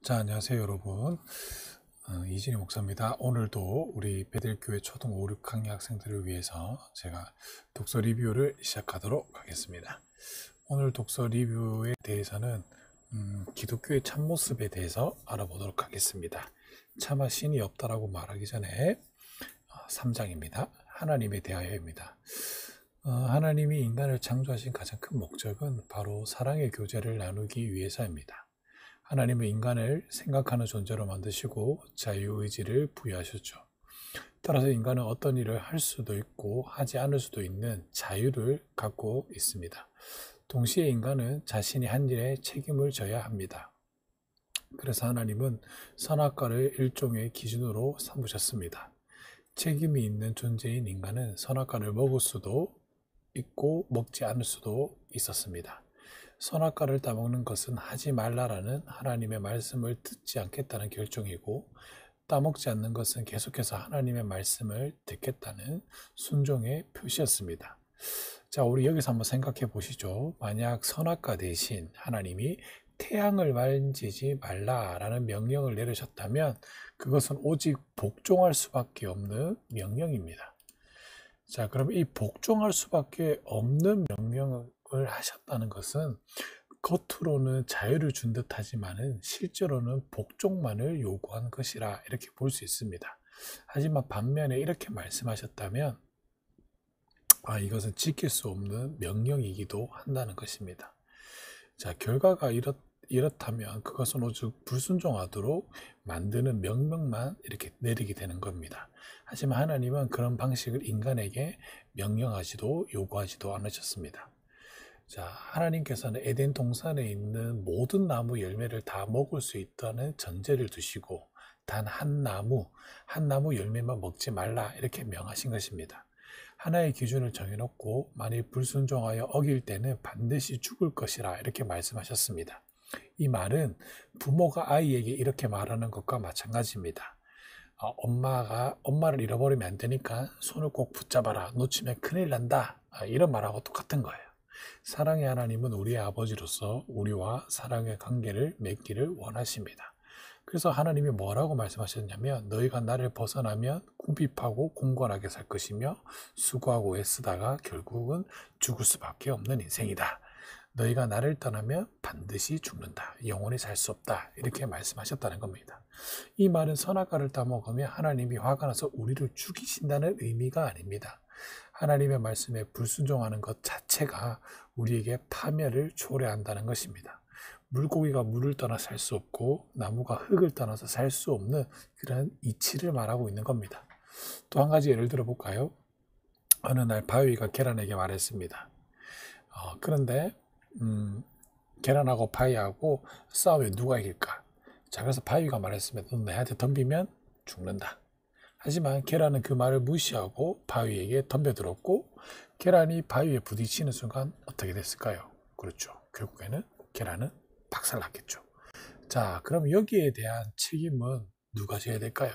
자, 안녕하세요, 여러분. 이진희 목사입니다. 오늘도 우리 베델교회 초등 5, 6학년 학생들을 위해서 제가 독서 리뷰를 시작하도록 하겠습니다. 오늘 독서 리뷰에 대해서는 기독교의 참모습에 대해서 알아보도록 하겠습니다. 차마 신이 없다라고 말하기 전에 3장입니다. 하나님에 대하여입니다. 하나님이 인간을 창조하신 가장 큰 목적은 바로 사랑의 교제를 나누기 위해서입니다. 하나님은 인간을 생각하는 존재로 만드시고 자유의지를 부여하셨죠. 따라서 인간은 어떤 일을 할 수도 있고 하지 않을 수도 있는 자유를 갖고 있습니다. 동시에 인간은 자신이 한 일에 책임을 져야 합니다. 그래서 하나님은 선악과를 일종의 기준으로 삼으셨습니다. 책임이 있는 존재인 인간은 선악과를 먹을 수도 있고 먹지 않을 수도 있었습니다. 선악과를 따먹는 것은 하지 말라라는 하나님의 말씀을 듣지 않겠다는 결정이고, 따먹지 않는 것은 계속해서 하나님의 말씀을 듣겠다는 순종의 표시였습니다. 자, 우리 여기서 한번 생각해 보시죠. 만약 선악과 대신 하나님이 태양을 만지지 말라라는 명령을 내리셨다면 그것은 오직 복종할 수밖에 없는 명령입니다. 자, 그럼 이 복종할 수밖에 없는 명령을 하셨다는 것은 겉으로는 자유를 준 듯하지만은 실제로는 복종만을 요구한 것이라 이렇게 볼 수 있습니다. 하지만 반면에 이렇게 말씀하셨다면 이것은 지킬 수 없는 명령이기도 한다는 것입니다. 자, 결과가 이렇다면 그것은 오직 불순종하도록 만드는 명령만 이렇게 내리게 되는 겁니다. 하지만 하나님은 그런 방식을 인간에게 명령하지도 요구하지도 않으셨습니다. 자, 하나님께서는 에덴 동산에 있는 모든 나무 열매를 다 먹을 수 있다는 전제를 두시고 단 한 나무 열매만 먹지 말라 이렇게 명하신 것입니다. 하나의 기준을 정해놓고 만일 불순종하여 어길 때는 반드시 죽을 것이라 이렇게 말씀하셨습니다. 이 말은 부모가 아이에게 이렇게 말하는 것과 마찬가지입니다. 엄마를 잃어버리면 안 되니까 손을 꼭 붙잡아라. 놓치면 큰일 난다. 이런 말하고 똑같은 거예요. 사랑의 하나님은 우리의 아버지로서 우리와 사랑의 관계를 맺기를 원하십니다. 그래서 하나님이 뭐라고 말씀하셨냐면 너희가 나를 벗어나면 궁핍하고 공고하게 살 것이며 수고하고 애쓰다가 결국은 죽을 수밖에 없는 인생이다. 너희가 나를 떠나면 반드시 죽는다. 영원히 살 수 없다. 이렇게 말씀하셨다는 겁니다. 이 말은 선악과를 따먹으면 하나님이 화가 나서 우리를 죽이신다는 의미가 아닙니다. 하나님의 말씀에 불순종하는 것 자체가 우리에게 파멸을 초래한다는 것입니다. 물고기가 물을 떠나 살 수 없고 나무가 흙을 떠나서 살 수 없는 그런 이치를 말하고 있는 겁니다. 또 한 가지 예를 들어 볼까요? 어느 날 바위가 계란에게 말했습니다. 그런데 계란하고 바위하고 싸우면 누가 이길까? 자, 그래서 바위가 말했습니다. 너 내한테 덤비면 죽는다. 하지만 계란은 그 말을 무시하고 바위에게 덤벼들었고 계란이 바위에 부딪히는 순간 어떻게 됐을까요? 그렇죠. 결국에는 계란은 박살났겠죠. 자, 그럼 여기에 대한 책임은 누가 져야 될까요?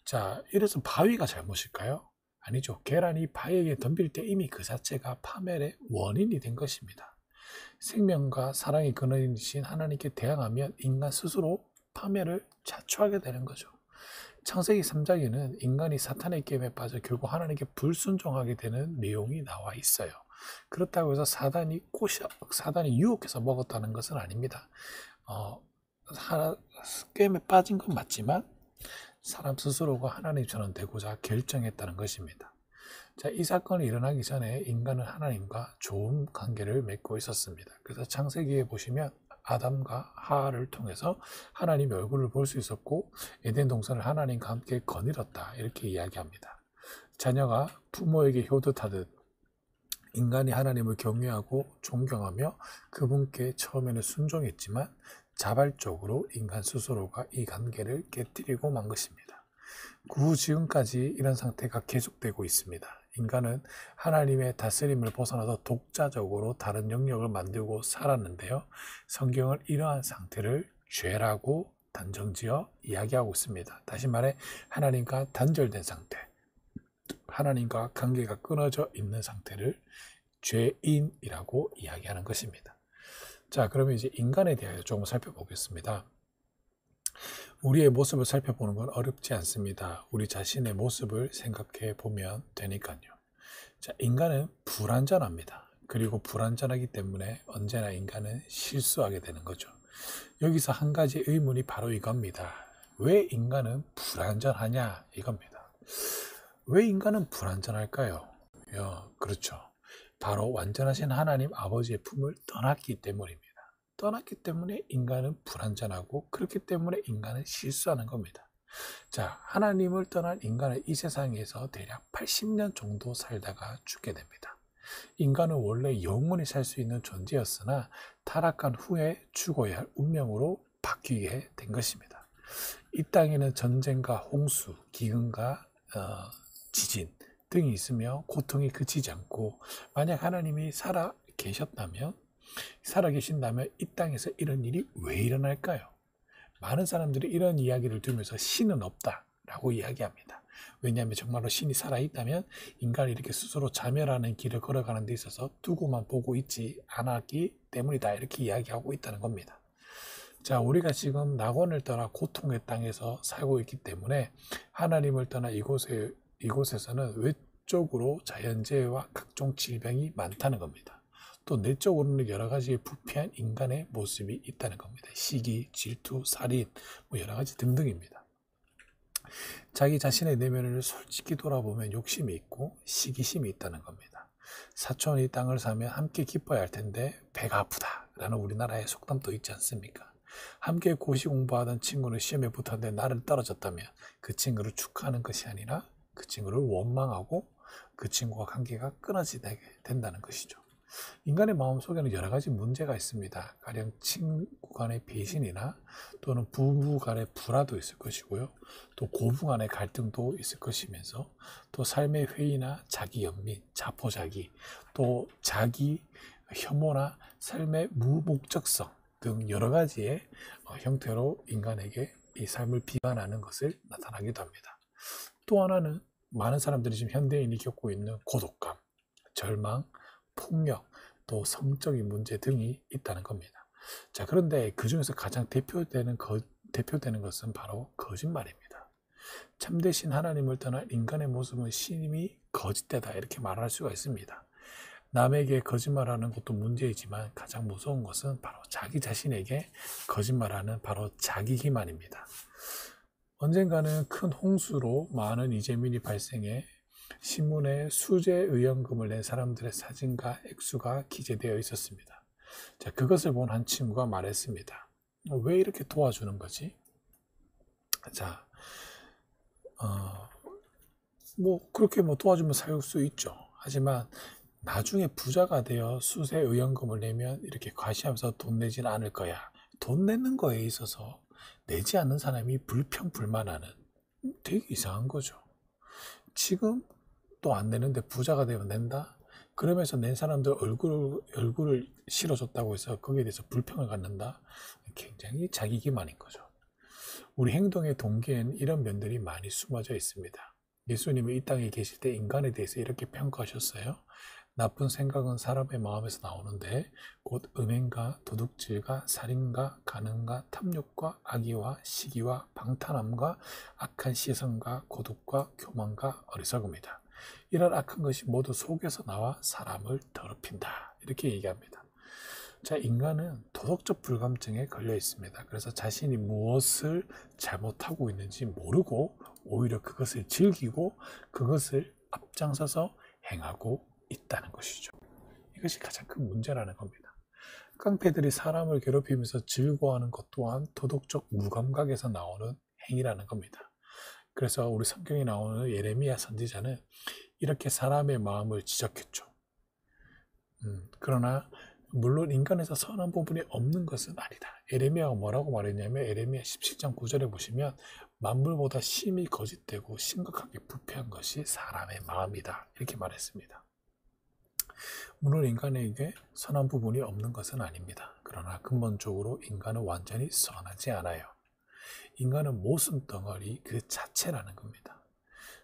자, 이래서 바위가 잘못일까요? 아니죠. 계란이 바위에게 덤빌 때 이미 그 자체가 파멸의 원인이 된 것입니다. 생명과 사랑의 근원이신 하나님께 대항하면 인간 스스로 파멸을 자초하게 되는 거죠. 창세기 3장에는 인간이 사탄의 게임에 빠져 결국 하나님께 불순종하게 되는 내용이 나와 있어요. 그렇다고 해서 사단이 유혹해서 먹었다는 것은 아닙니다. 게임에 빠진 건 맞지만 사람 스스로가 하나님처럼 되고자 결정했다는 것입니다. 자, 이 사건이 일어나기 전에 인간은 하나님과 좋은 관계를 맺고 있었습니다. 그래서 창세기에 보시면 아담과 하와를 통해서 하나님의 얼굴을 볼 수 있었고 에덴 동산을 하나님과 함께 거닐었다 이렇게 이야기합니다. 자녀가 부모에게 효도하듯 인간이 하나님을 경외하고 존경하며 그분께 처음에는 순종했지만 자발적으로 인간 스스로가 이 관계를 깨뜨리고 만 것입니다. 그 후 지금까지 이런 상태가 계속되고 있습니다. 인간은 하나님의 다스림을 벗어나서 독자적으로 다른 영역을 만들고 살았는데요. 성경은 이러한 상태를 죄라고 단정지어 이야기하고 있습니다. 다시 말해 하나님과 단절된 상태, 하나님과 관계가 끊어져 있는 상태를 죄인이라고 이야기하는 것입니다. 자, 그러면 이제 인간에 대하여 조금 살펴보겠습니다. 우리의 모습을 살펴보는 건 어렵지 않습니다. 우리 자신의 모습을 생각해 보면 되니까요. 자, 인간은 불완전합니다. 그리고 불완전하기 때문에 언제나 인간은 실수하게 되는 거죠. 여기서 한 가지 의문이 바로 이겁니다. 왜 인간은 불완전하냐? 이겁니다. 왜 인간은 불완전할까요? 그렇죠. 바로 완전하신 하나님 아버지의 품을 떠났기 때문입니다. 떠났기 때문에 인간은 불완전하고, 그렇기 때문에 인간은 실수하는 겁니다. 자, 하나님을 떠난 인간은 이 세상에서 대략 80년 정도 살다가 죽게 됩니다. 인간은 원래 영원히 살 수 있는 존재였으나 타락한 후에 죽어야 할 운명으로 바뀌게 된 것입니다. 이 땅에는 전쟁과 홍수, 기근과 지진 등이 있으며 고통이 그치지 않고, 만약 하나님이 살아계신다면 이 땅에서 이런 일이 왜 일어날까요? 많은 사람들이 이런 이야기를 들으면서 신은 없다라고 이야기합니다. 왜냐하면 정말로 신이 살아있다면 인간이 이렇게 스스로 자멸하는 길을 걸어가는 데 있어서 두고만 보고 있지 않았기 때문이다, 이렇게 이야기하고 있다는 겁니다. 자, 우리가 지금 낙원을 떠나 고통의 땅에서 살고 있기 때문에 하나님을 떠나 이곳에서는 외적으로 자연재해와 각종 질병이 많다는 겁니다. 또 내적으로는 여러 가지 부패한 인간의 모습이 있다는 겁니다. 시기, 질투, 살인, 여러 가지 등등입니다. 자기 자신의 내면을 솔직히 돌아보면 욕심이 있고 시기심이 있다는 겁니다. 사촌이 땅을 사면 함께 기뻐야 할 텐데 배가 아프다라는 우리나라의 속담도 있지 않습니까? 함께 고시 공부하던 친구는 시험에 붙었는데 나를 떨어졌다면 그 친구를 축하하는 것이 아니라 그 친구를 원망하고 그 친구와 관계가 끊어지게 된다는 것이죠. 인간의 마음속에는 여러 가지 문제가 있습니다. 가령 친구 간의 배신이나 또는 부부 간의 불화도 있을 것이고요. 또 고부 간의 갈등도 있을 것이면서, 또 삶의 회의나 자기 연민, 자포자기, 또 자기 혐오나 삶의 무목적성 등 여러 가지의 형태로 인간에게 이 삶을 비관하는 것을 나타나기도 합니다. 또 하나는 많은 사람들이 지금 현대인이 겪고 있는 고독감, 절망, 폭력, 또 성적인 문제 등이 있다는 겁니다. 자, 그런데 그 중에서 가장 대표되는 것은 바로 거짓말입니다. 참되신 하나님을 떠난 인간의 모습은 신임이 거짓되다, 이렇게 말할 수가 있습니다. 남에게 거짓말하는 것도 문제이지만 가장 무서운 것은 바로 자기 자신에게 거짓말하는 바로 자기 기만입니다. 언젠가는 큰 홍수로 많은 이재민이 발생해 신문에 수재 의원금을 낸 사람들의 사진과 액수가 기재되어 있었습니다. 자, 그것을 본 한 친구가 말했습니다. 왜 이렇게 도와주는 거지? 자, 그렇게 도와주면 살 수 있죠. 하지만 나중에 부자가 되어 수재 의원금을 내면 이렇게 과시하면서 돈 내지는 않을 거야. 돈 내는 거에 있어서 내지 않는 사람이 불평불만하는, 되게 이상한 거죠. 지금 또 안 내는데 부자가 되면 낸다? 그러면서 낸 사람들 얼굴을 실어줬다고 해서 거기에 대해서 불평을 갖는다? 굉장히 자기 기만인 거죠. 우리 행동의 동기에는 이런 면들이 많이 숨어져 있습니다. 예수님이 이 땅에 계실 때 인간에 대해서 이렇게 평가하셨어요. 나쁜 생각은 사람의 마음에서 나오는데 곧 음행과 도둑질과 살인과 간음과 탐욕과 악의와 시기와 방탕함과 악한 시선과 고독과 교만과 어리석음이다. 이런 악한 것이 모두 속에서 나와 사람을 더럽힌다, 이렇게 얘기합니다. 자, 인간은 도덕적 불감증에 걸려 있습니다. 그래서 자신이 무엇을 잘못하고 있는지 모르고 오히려 그것을 즐기고 그것을 앞장서서 행하고 있다는 것이죠. 이것이 가장 큰 문제라는 겁니다. 깡패들이 사람을 괴롭히면서 즐거워하는 것 또한 도덕적 무감각에서 나오는 행위라는 겁니다. 그래서 우리 성경에 나오는 예레미야 선지자는 이렇게 사람의 마음을 지적했죠. 그러나 물론 인간에서 선한 부분이 없는 것은 아니다. 예레미야가 뭐라고 말했냐면 예레미야 17장 9절에 보시면 만물보다 심히 거짓되고 심각하게 부패한 것이 사람의 마음이다, 이렇게 말했습니다. 물론 인간에게 선한 부분이 없는 것은 아닙니다. 그러나 근본적으로 인간은 완전히 선하지 않아요. 인간은 모순 덩어리 그 자체라는 겁니다.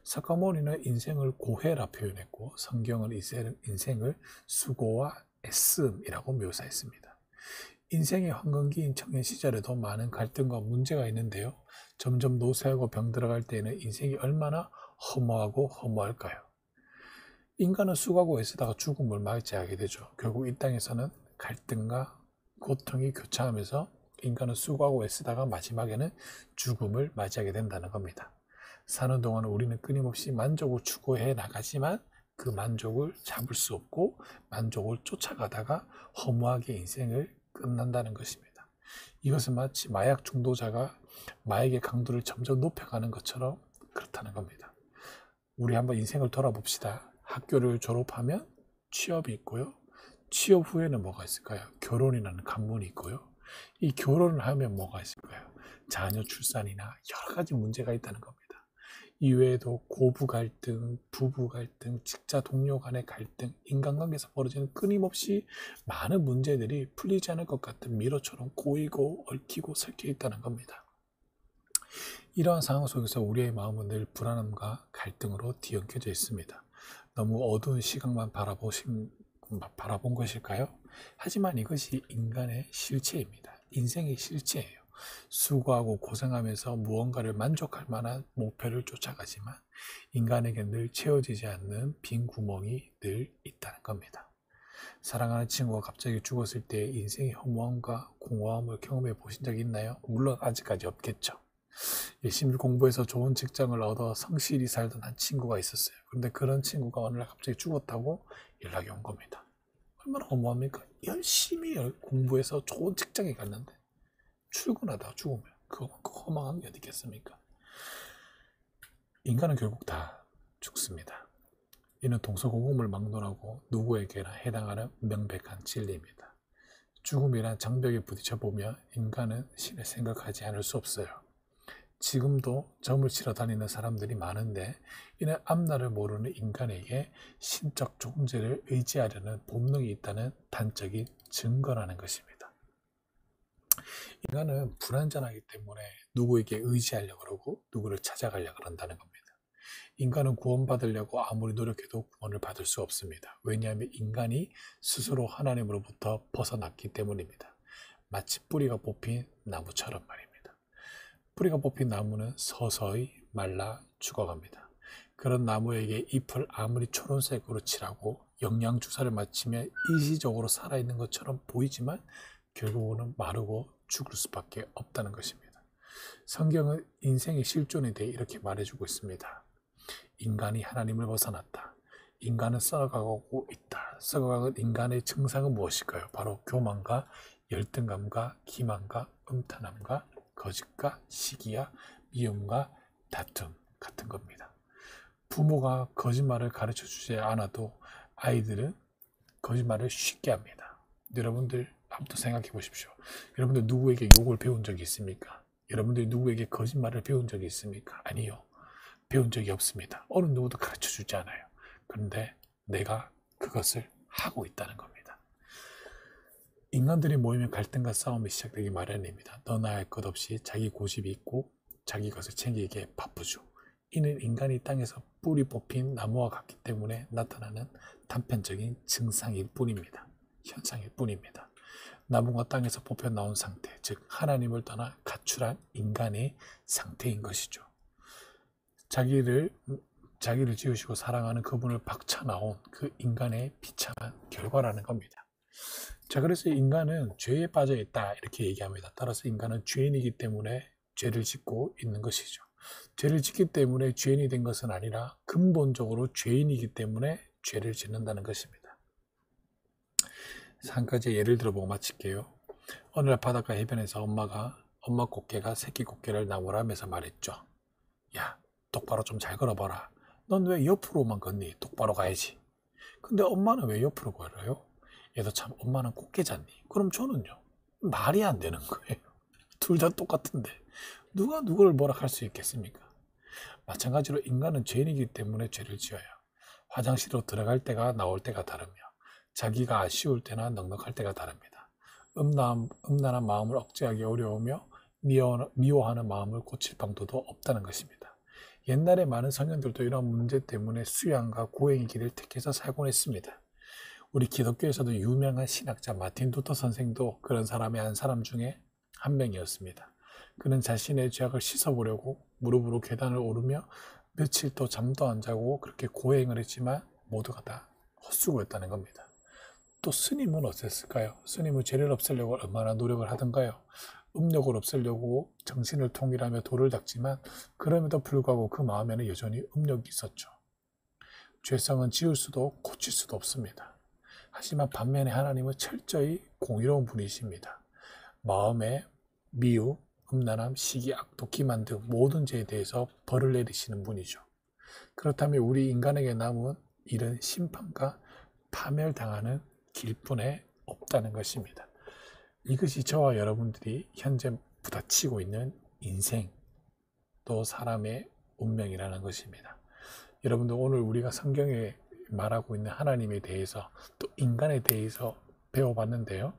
사카모니는 인생을 고해라 표현했고 성경은 인생을 수고와 애씀이라고 묘사했습니다. 인생의 황금기인 청년 시절에도 많은 갈등과 문제가 있는데요. 점점 노쇠하고 병들어갈 때에는 인생이 얼마나 허무하고 허무할까요? 인간은 수고하고 애쓰다가 죽음을 맞이하게 되죠. 결국 이 땅에서는 갈등과 고통이 교차하면서 인간은 수고하고 애쓰다가 마지막에는 죽음을 맞이하게 된다는 겁니다. 사는 동안 우리는 끊임없이 만족을 추구해 나가지만 그 만족을 잡을 수 없고 만족을 쫓아가다가 허무하게 인생을 끝난다는 것입니다. 이것은 마치 마약 중독자가 마약의 강도를 점점 높여가는 것처럼 그렇다는 겁니다. 우리 한번 인생을 돌아봅시다. 학교를 졸업하면 취업이 있고요. 취업 후에는 뭐가 있을까요? 결혼이라는 관문이 있고요. 이 결혼을 하면 뭐가 있을까요? 자녀 출산이나 여러 가지 문제가 있다는 겁니다. 이외에도 고부 갈등, 부부 갈등, 직장 동료 간의 갈등, 인간관계에서 벌어지는 끊임없이 많은 문제들이 풀리지 않을 것 같은 미로처럼 고이고 얽히고 설켜 있다는 겁니다. 이러한 상황 속에서 우리의 마음은 늘 불안함과 갈등으로 뒤엉켜져 있습니다. 너무 어두운 시각만 바라본 것일까요? 하지만 이것이 인간의 실체입니다. 인생의 실체예요. 수고하고 고생하면서 무언가를 만족할 만한 목표를 쫓아가지만 인간에게 늘 채워지지 않는 빈 구멍이 늘 있다는 겁니다. 사랑하는 친구가 갑자기 죽었을 때 인생의 허무함과 공허함을 경험해 보신 적이 있나요? 물론 아직까지 없겠죠. 열심히 공부해서 좋은 직장을 얻어 성실히 살던 한 친구가 있었어요. 그런데 그런 친구가 어느 날 갑자기 죽었다고 연락이 온 겁니다. 얼마나 허무합니까? 열심히 공부해서 좋은 직장에 갔는데 출근하다가 죽으면 그거만큼 허망한 게 어디 있겠습니까? 인간은 결국 다 죽습니다. 이는 동서고금을 막론하고 누구에게나 해당하는 명백한 진리입니다. 죽음이란 장벽에 부딪혀보며 인간은 신을 생각하지 않을 수 없어요. 지금도 점을 치러 다니는 사람들이 많은데 이는 앞날을 모르는 인간에게 신적 존재를 의지하려는 본능이 있다는 단적인 증거라는 것입니다. 인간은 불완전하기 때문에 누구에게 의지하려고 그러고 누구를 찾아가려고 그런다는 겁니다. 인간은 구원받으려고 아무리 노력해도 구원을 받을 수 없습니다. 왜냐하면 인간이 스스로 하나님으로부터 벗어났기 때문입니다. 마치 뿌리가 뽑힌 나무처럼 말입니다. 뿌리가 뽑힌 나무는 서서히 말라 죽어갑니다. 그런 나무에게 잎을 아무리 초록색으로 칠하고 영양주사를 맞추면 일시적으로 살아있는 것처럼 보이지만 결국은 마르고 죽을 수밖에 없다는 것입니다. 성경은 인생의 실존에 대해 이렇게 말해주고 있습니다. 인간이 하나님을 벗어났다. 인간은 썩어가고 있다. 썩어가는 인간의 증상은 무엇일까요? 바로 교만과 열등감과 기만과 음탄함과 거짓과 시기와 미움과 다툼 같은 겁니다. 부모가 거짓말을 가르쳐주지 않아도 아이들은 거짓말을 쉽게 합니다. 여러분들 한번 생각해 보십시오. 여러분들 누구에게 욕을 배운 적이 있습니까? 여러분들이 누구에게 거짓말을 배운 적이 있습니까? 아니요. 배운 적이 없습니다. 어느 누구도 가르쳐주지 않아요. 그런데 내가 그것을 하고 있다는 겁니다. 인간들이 모이면 갈등과 싸움이 시작되기 마련입니다. 너나 할 것 없이 자기 고집이 있고 자기 것을 챙기기에 바쁘죠. 이는 인간이 땅에서 뿌리 뽑힌 나무와 같기 때문에 나타나는 단편적인 증상일 뿐입니다. 현상일 뿐입니다. 나무가 땅에서 뽑혀 나온 상태, 즉 하나님을 떠나 가출한 인간의 상태인 것이죠. 자기를 지으시고 사랑하는 그분을 박차나온 그 인간의 비참한 결과라는 겁니다. 자, 그래서 인간은 죄에 빠져 있다 이렇게 얘기합니다. 따라서 인간은 죄인이기 때문에 죄를 짓고 있는 것이죠. 죄를 짓기 때문에 죄인이 된 것은 아니라 근본적으로 죄인이기 때문에 죄를 짓는다는 것입니다. 한 가지 예를 들어보고 마칠게요. 어느 날 바닷가 해변에서 엄마 꽃게가 새끼 꽃게를 나무라면서 말했죠. 야, 똑바로 좀 잘 걸어봐라. 넌 왜 옆으로만 걷니? 똑바로 가야지. 근데 엄마는 왜 옆으로 걸어요? 얘도 참 엄마는 꽃게잖니. 그럼 저는요? 말이 안 되는 거예요. 둘 다 똑같은데 누가 누구를 뭐라 할 수 있겠습니까? 마찬가지로 인간은 죄인이기 때문에 죄를 지어요. 화장실로 들어갈 때가 나올 때가 다르며 자기가 아쉬울 때나 넉넉할 때가 다릅니다. 음란한 마음을 억제하기 어려우며 미워하는 마음을 고칠 방도도 없다는 것입니다. 옛날에 많은 성현들도 이런 문제 때문에 수양과 고행의 길을 택해서 살곤 했습니다. 우리 기독교에서도 유명한 신학자 마틴 루터 선생도 그런 사람의 한 사람 중에 한 명이었습니다. 그는 자신의 죄악을 씻어보려고 무릎으로 계단을 오르며 며칠 또 잠도 안 자고 그렇게 고행을 했지만 모두가 다 헛수고였다는 겁니다. 또 스님은 어땠을까요? 스님은 죄를 없애려고 얼마나 노력을 하던가요? 음욕을 없애려고 정신을 통일하며 도를 닦지만 그럼에도 불구하고 그 마음에는 여전히 음욕이 있었죠. 죄성은 지울 수도 고칠 수도 없습니다. 하지만 반면에 하나님은 철저히 공의로운 분이십니다. 마음에 미움, 음란함, 시기, 악독, 기만 등 모든 죄에 대해서 벌을 내리시는 분이죠. 그렇다면 우리 인간에게 남은 일은 심판과 파멸당하는 길뿐에 없다는 것입니다. 이것이 저와 여러분들이 현재 부딪히고 있는 인생, 또 사람의 운명이라는 것입니다. 여러분들 오늘 우리가 성경에 말하고 있는 하나님에 대해서 또 인간에 대해서 배워봤는데요.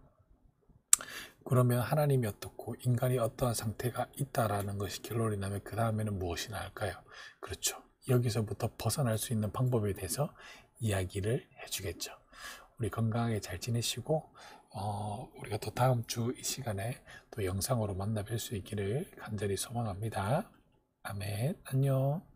그러면 하나님이 어떻고 인간이 어떠한 상태가 있다라는 것이 결론이 나면 그 다음에는 무엇이 나을까요? 그렇죠. 여기서부터 벗어날 수 있는 방법에 대해서 이야기를 해주겠죠. 우리 건강하게 잘 지내시고 우리가 또 다음 주 이 시간에 또 영상으로 만나 뵐 수 있기를 간절히 소망합니다. 아멘. 안녕.